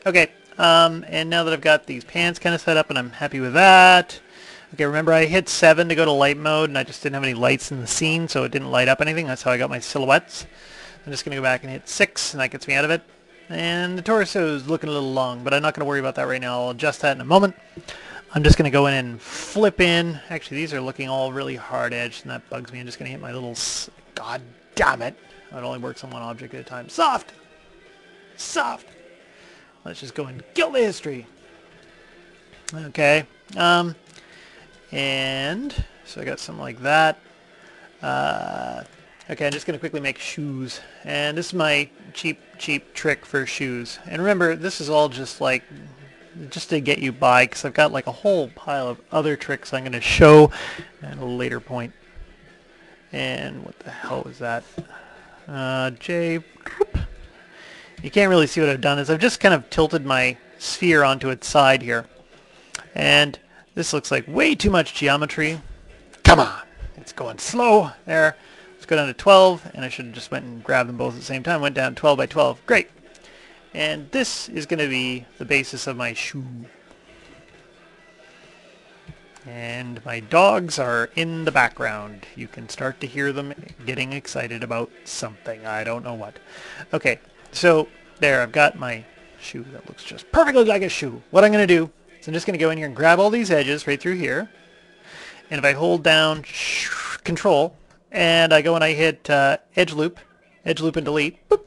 Okay, and now that I've got these pants kind of set up and I'm happy with that. Okay, remember I hit 7 to go to light mode and I just didn't have any lights in the scene, so it didn't light up anything. That's how I got my silhouettes. I'm just going to go back and hit 6, and that gets me out of it. And the torso is looking a little long, but I'm not going to worry about that right now. I'll adjust that in a moment. I'm just going to go in and flip in. Actually, these are looking all really hard edged, and that bugs me. I'm just going to hit my little... God damn it. It only works on one object at a time. Soft! Soft! Let's just go and kill the history. Okay. And so I got something like that. Okay, I'm just going to quickly make shoes. And this is my cheap trick for shoes. And remember, this is all just like, just to get you by, because I've got like a whole pile of other tricks I'm going to show at a later point. And what the hell was that? J... You can't really see what I've done is I've just kind of tilted my sphere onto its side here. And this looks like way too much geometry. Come on! It's going slow. There. Let's go down to 12, and I should have just went and grabbed them both at the same time. Went down 12 by 12. Great. And this is going to be the basis of my shoe. And my dogs are in the background. You can start to hear them getting excited about something. I don't know what. Okay, so there, I've got my shoe that looks just perfectly like a shoe. What I'm going to do is I'm just going to go in here and grab all these edges right through here. And if I hold down Control, and I go and I hit edge loop and delete, boop,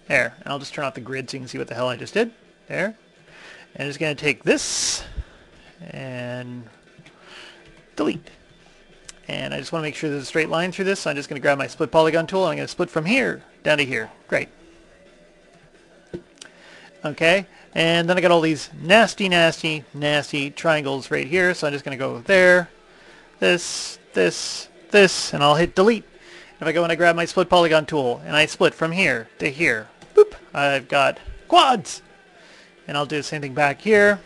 there. And I'll just turn off the grid so you can see what the hell I just did. There. And I'm just going to take this and delete. And I just want to make sure there's a straight line through this, so I'm just going to grab my split polygon tool and I'm going to split from here down to here. Great. Okay, and then I got all these nasty triangles right here, so I'm just going to go there, this, and I'll hit delete. If I go and I grab my split polygon tool and I split from here to here, boop, I've got quads. And I'll do the same thing back here.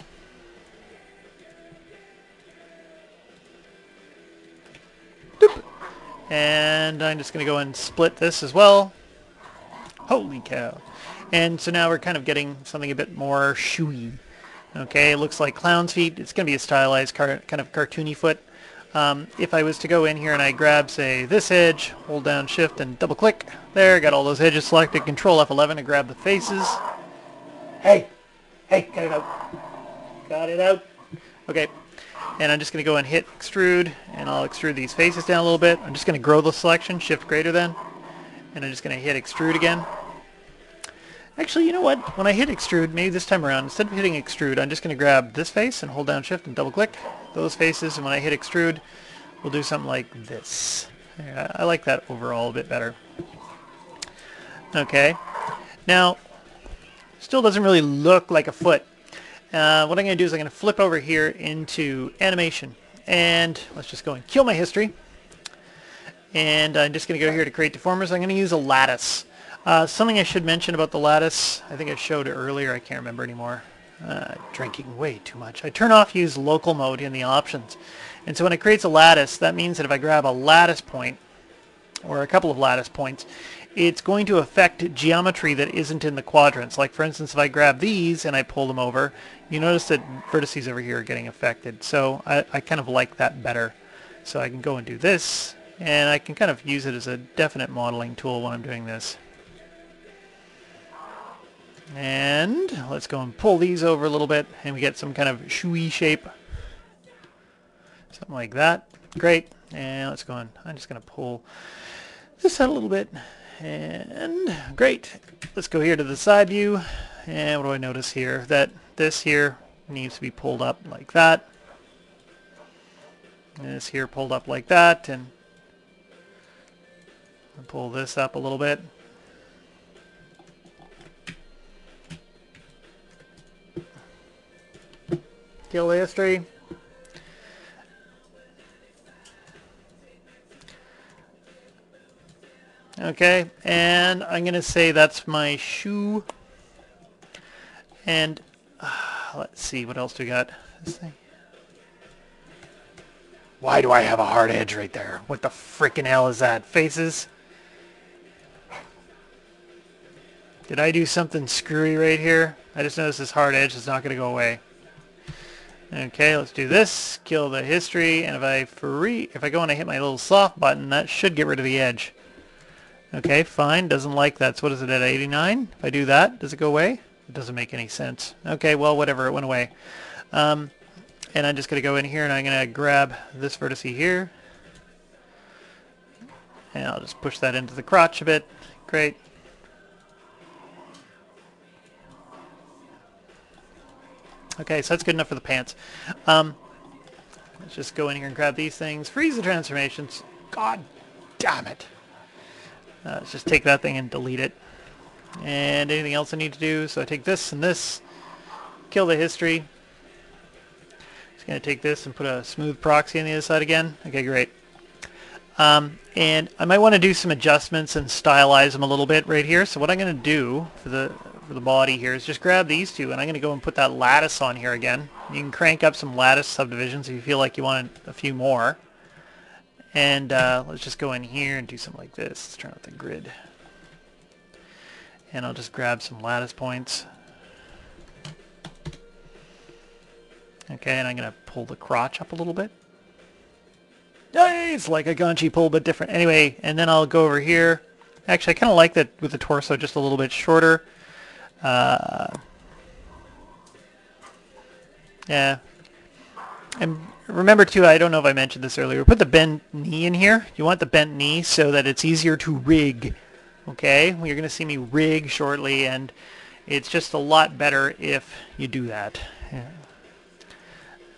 Doop. And I'm just going to go and split this as well. Holy cow. And so now we're kind of getting something a bit more shoey. Okay, it looks like clown's feet. It's going to be a stylized kind of cartoony foot. If I was to go in here and I grab, say, this edge, hold down Shift and double click, there, got all those edges selected, Control F11 to grab the faces. Hey, got it out. Got it out. Okay, and I'm just going to go and hit extrude, and I'll extrude these faces down a little bit. I'm just going to grow the selection, Shift greater than, and I'm just going to hit extrude again. Actually, you know what? When I hit extrude, maybe this time around, instead of hitting extrude, I'm just going to grab this face and hold down Shift and double click those faces, and when I hit extrude, we'll do something like this. Yeah, I like that overall a bit better. Okay. Now, still doesn't really look like a foot. What I'm going to do is I'm going to flip over here into animation, and let's just go and kill my history. And I'm just going to go here to create deformers. I'm going to use a lattice. Something I should mention about the lattice, I think I showed it earlier, I can't remember anymore. Drinking way too much. I turn off use local mode in the options. And so when it creates a lattice, that means that if I grab a lattice point, or a couple of lattice points, it's going to affect geometry that isn't in the quadrants. Like for instance, if I grab these and I pull them over, you notice that vertices over here are getting affected. So I kind of like that better. So I can go and do this, and I can kind of use it as a definite modeling tool when I'm doing this. And let's go and pull these over a little bit, and we get some kind of shoey shape. Something like that. Great. And let's go on. I'm just going to pull this out a little bit. And great. Let's go here to the side view. And what do I notice here? That this here needs to be pulled up like that. And this here pulled up like that. And I'll pull this up a little bit. Kill the history. Okay, and I'm going to say that's my shoe. And let's see, what else do we got? This thing. Why do I have a hard edge right there? What the frickin' hell is that? Faces? Did I do something screwy right here? I just noticed this hard edge is not going to go away. Okay, let's do this. Kill the history, and if I go and I hit my little soft button, that should get rid of the edge. Okay, fine. Doesn't like that. So what is it at 89? If I do that, does it go away? It doesn't make any sense. Okay, well, whatever. It went away. And I'm just going to go in here, and I'm going to grab this vertex here. And I'll just push that into the crotch a bit. Great. Okay, so that's good enough for the pants. Let's just go in here and grab these things. Freeze the transformations. God damn it. Let's just take that thing and delete it. And anything else I need to do? So I take this and this. Kill the history. Just going to take this and put a smooth proxy on the other side again. Okay, great. And I might want to do some adjustments and stylize them a little bit right here. So what I'm going to do for the body here is just grab these two, and I'm going to go and put that lattice on here again. You can crank up some lattice subdivisions if you feel like you want a few more. And let's just go in here and do something like this. Let's turn off the grid. And I'll just grab some lattice points. Okay, and I'm going to pull the crotch up a little bit. It's like a Ganchi pull, but different. Anyway, and then I'll go over here. Actually, I kind of like that with the torso just a little bit shorter. Yeah. And remember, too, I don't know if I mentioned this earlier, put the bent knee in here. You want the bent knee so that it's easier to rig. Okay? Well, you're going to see me rig shortly, and it's just a lot better if you do that. Yeah.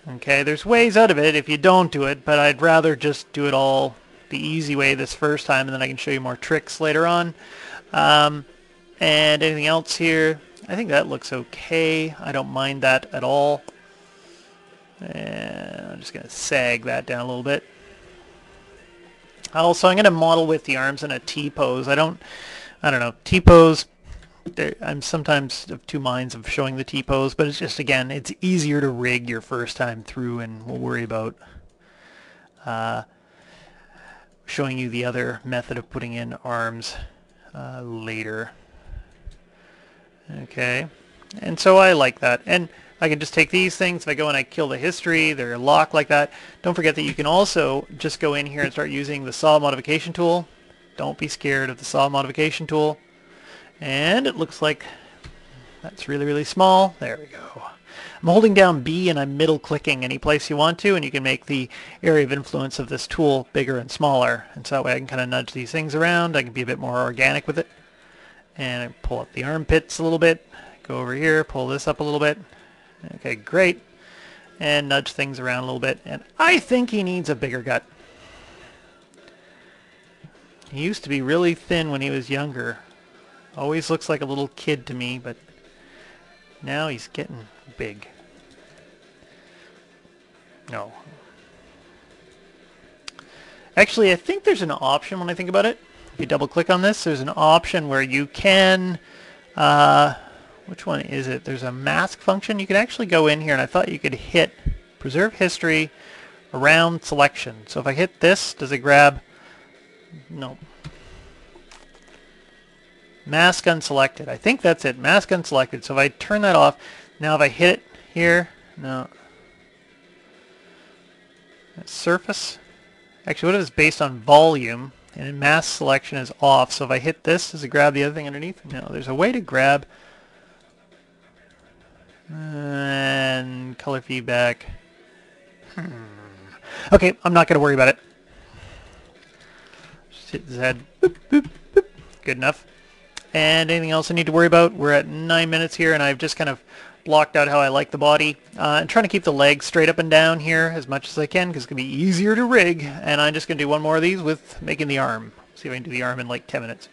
Okay, there's ways out of it if you don't do it, but I'd rather just do it all the easy way this first time, and then I can show you more tricks later on. And anything else here? I think that looks okay. I don't mind that at all. And I'm just going to sag that down a little bit. Also, I'm going to model with the arms in a T-pose. I don't know, T-pose, I'm sometimes of two minds of showing the T-pose, but it's just, again, it's easier to rig your first time through, and we'll worry about showing you the other method of putting in arms later. Okay, and so I like that. And I can just take these things. If I go and I kill the history, they're locked like that. Don't forget that you can also just go in here and start using the saw modification tool. Don't be scared of the saw modification tool. And it looks like that's really, really small. There we go. I'm holding down B and I'm middle clicking any place you want to, and you can make the area of influence of this tool bigger and smaller. And so that way I can kind of nudge these things around. I can be a bit more organic with it. And I pull up the armpits a little bit. Go over here, pull this up a little bit. Okay, great. And nudge things around a little bit. And I think he needs a bigger gut. He used to be really thin when he was younger. Always looks like a little kid to me, but now he's getting big. No. Actually, I think there's an option when I think about it. If you double click on this, there's an option where you can, which one is it? There's a mask function. You can actually go in here, and I thought you could hit preserve history around selection. So if I hit this, does it grab? No. Mask unselected. I think that's it. Mask unselected. So if I turn that off, now if I hit it here, no. Surface. Actually, what if it's based on volume? And then mask selection is off. So if I hit this, does it grab the other thing underneath? No. There's a way to grab. And color feedback. Okay, I'm not going to worry about it. Just hit Z. Boop, boop, boop. Good enough. And anything else I need to worry about? We're at 9 minutes here, and I've just kind of blocked out how I like the body. I'm trying to keep the legs straight up and down here as much as I can because it's going to be easier to rig. And I'm just going to do one more of these with making the arm. See if I can do the arm in like 10 minutes.